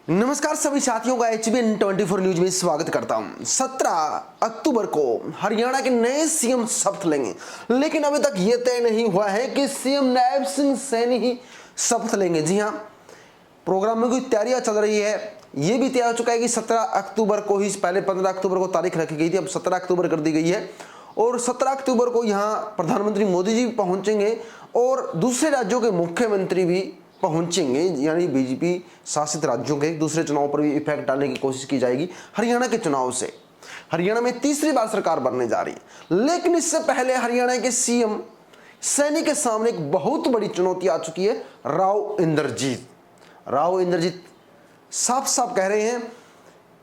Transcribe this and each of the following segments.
नमस्कार सभी साथियों का HBN 24 न्यूज में स्वागत करता हूं। 17 अक्टूबर को हरियाणा के नए सीएम शपथ लेंगे, लेकिन अभी तक यह तय नहीं हुआ है कि सीएम नायब सिंह सैनी ही शपथ लेंगे। जी हां, प्रोग्राम में कुछ तैयारियां चल रही है। यह भी तय हो चुका है कि 17 अक्टूबर को ही, पहले 15 अक्टूबर को तारीख रखी गई थी, अब 17 अक्टूबर कर दी गई है। और 17 अक्टूबर को यहां प्रधानमंत्री मोदी जी पहुंचेंगे और दूसरे राज्यों के मुख्यमंत्री भी पहुंचेंगे, यानी बीजेपी शासित राज्यों के दूसरे चुनाव पर भी इफेक्ट डालने की कोशिश की जाएगी। हरियाणा के चुनाव से हरियाणा में तीसरी बार सरकार बनने जा रही है, लेकिन इससे पहले हरियाणा के सीएम सैनी के सामने एक बहुत बड़ी चुनौती आ चुकी है। राव इंद्रजीत साफ साफ कह रहे हैं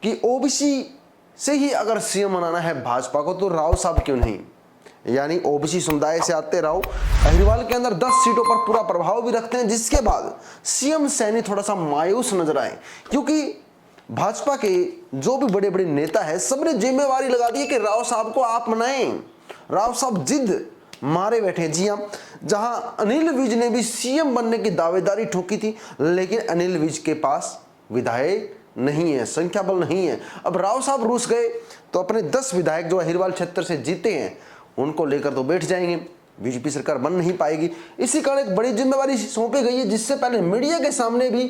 कि ओबीसी से ही अगर सीएम बनाना है भाजपा को तो राव साहब क्यों नहीं, यानी ओबीसी समुदाय से आते राव अहिरवाल के अंदर 10 सीटों पर पूरा प्रभाव भी रखते हैं, जिसके बाद सीएम सैनी थोड़ा सा मायूस नजर आए, क्योंकि भाजपा के जो भी बड़े बड़े नेता है सबने जिम्मेवारी लगा दी है कि राव साहब को आप मनाएं। राव साहब जिद मारे बैठे। जी हां, जहां अनिल विज ने भी सीएम बनने की दावेदारी ठोकी थी, लेकिन अनिल विज के पास विधायक नहीं है, संख्या बल नहीं है। अब राव साहब रूस गए तो अपने 10 विधायक जो अहिरवाल क्षेत्र से जीते हैं उनको लेकर तो बैठ जाएंगे, बीजेपी सरकार बन नहीं पाएगी। इसी कारण एक बड़ी जिम्मेवारी सौंपी गई है, जिससे पहले मीडिया के सामने भी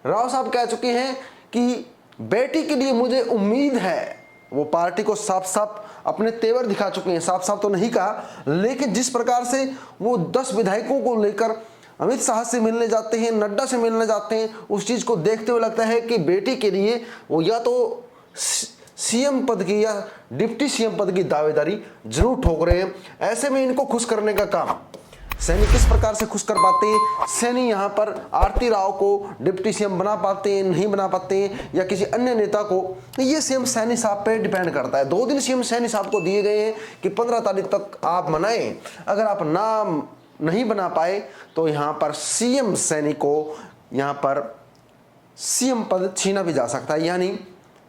राव साहब कह चुके हैं कि बेटी के लिए मुझे उम्मीद है। वो पार्टी को साफ साफ अपने तेवर दिखा चुके हैं, साफ साफ तो नहीं कहा, लेकिन जिस प्रकार से वो 10 विधायकों को लेकर अमित शाह से मिलने जाते हैं, नड्डा से मिलने जाते हैं, उस चीज को देखते हुए लगता है कि बेटी के लिए वो या तो सीएम पद की या डिप्टी सीएम पद की दावेदारी जरूर ठोक रहे हैं। ऐसे में इनको खुश करने का काम सैनी किस प्रकार से खुश कर पाते हैं, सैनी यहां पर आरती राव को डिप्टी सीएम बना पाते हैं, नहीं बना पाते हैं, या किसी अन्य नेता को, ये सीएम सैनी साहब पे डिपेंड करता है। 2 दिन सीएम सैनी साहब को दिए गए हैं कि 15 तारीख तक आप मनाएं। अगर आप नाम नहीं बना पाए तो यहां पर सीएम सैनी को यहां पर सीएम पद छीना भी जा सकता है। यानी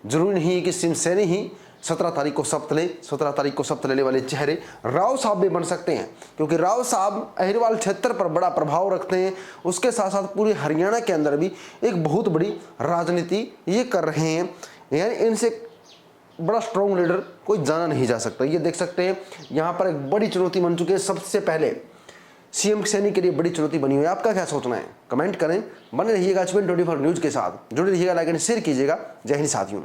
जरूरी नहीं है कि सीएम सैनी ही 17 तारीख को शपथ ले। 17 तारीख को शपथ लेने वाले चेहरे राव साहब भी बन सकते हैं, क्योंकि राव साहब अहिरवाल क्षेत्र पर बड़ा प्रभाव रखते हैं। उसके साथ साथ पूरे हरियाणा के अंदर भी एक बहुत बड़ी राजनीति ये कर रहे हैं, यानी इनसे बड़ा स्ट्रॉन्ग लीडर कोई जाना नहीं जा सकता। ये देख सकते हैं यहाँ पर एक बड़ी चुनौती बन चुकी है। सबसे पहले सीएम सैनी के लिए बड़ी चुनौती बनी हुई है। आपका क्या सोचना है, कमेंट करें। बने रहिएगा HBN 24 न्यूज के साथ, जुड़े रहिएगा, लाइक एंड शेयर कीजिएगा। जय हिंद साथियों।